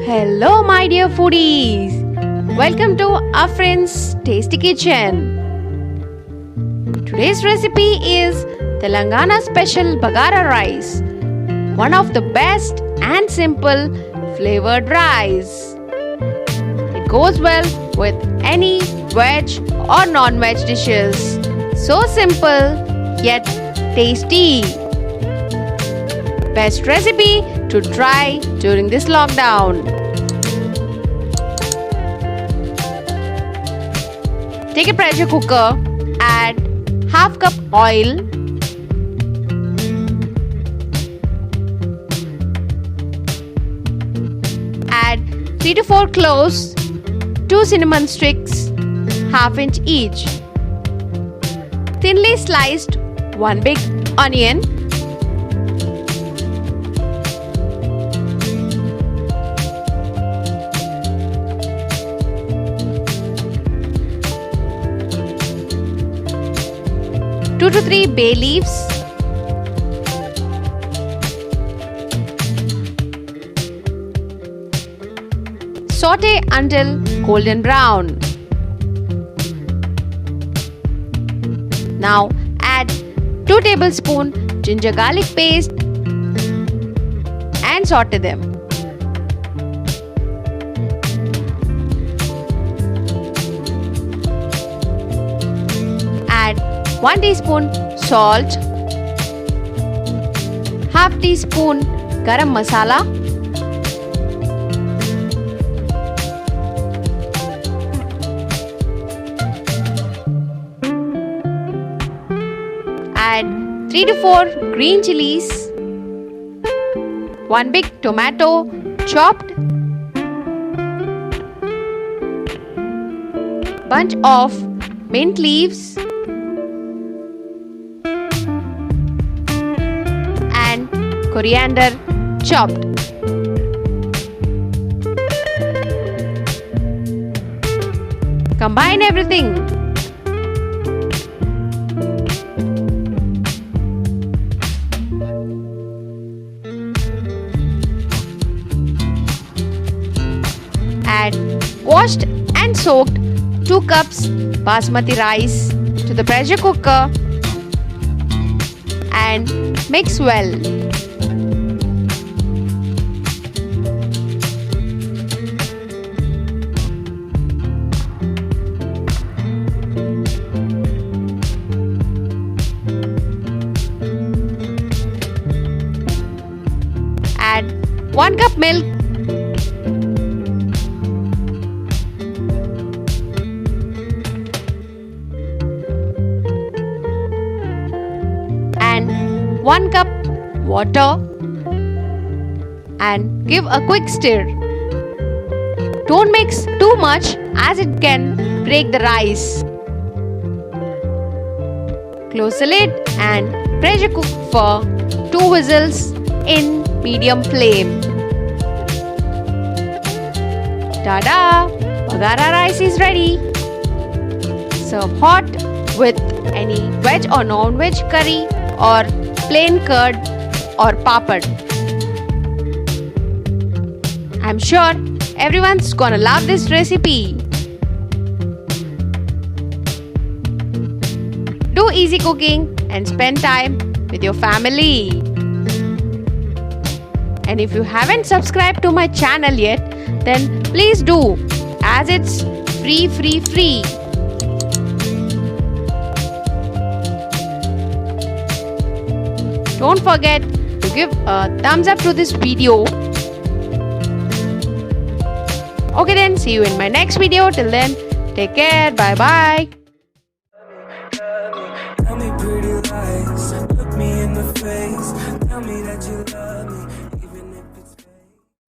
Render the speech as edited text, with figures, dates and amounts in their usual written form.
Hello my dear foodies! Welcome to our friend's Tasty Kitchen. Today's recipe is Telangana Special Bagara rice. One of the best and simple flavored rice. It goes well with any veg or non-veg dishes. So simple yet tasty. Best recipe to try during this lockdown. Take a pressure cooker, add half cup oil, add 3 to 4 cloves, 2 cinnamon sticks, half inch each, thinly sliced 1 big onion, two to 3 bay leaves, saute until golden brown. Now add 2 tablespoons ginger garlic paste and saute them. Add 1 teaspoon salt, half teaspoon garam masala, add 3 to 4 green chillies, 1 big tomato chopped, bunch of mint leaves, and coriander chopped. Combine everything. Add washed and soaked 2 cups Basmati rice to the pressure cooker and mix well. Add 1 cup milk, and 1 cup water and give a quick stir. Don't mix too much as it can break the rice. Close the lid and pressure cook for 2 whistles in medium flame. Ta-da! Bagara rice is ready. Serve hot with any veg or non-veg curry or plain curd or papad. I'm sure everyone's gonna love this recipe. Do easy cooking and spend time with your family. And if you haven't subscribed to my channel yet, then please do, as it's free. Don't forget to give a thumbs up to this video. Okay then, see you in my next video. Till then, take care. Bye bye. Tell me pretty lies, look me in the face, tell me that you love me.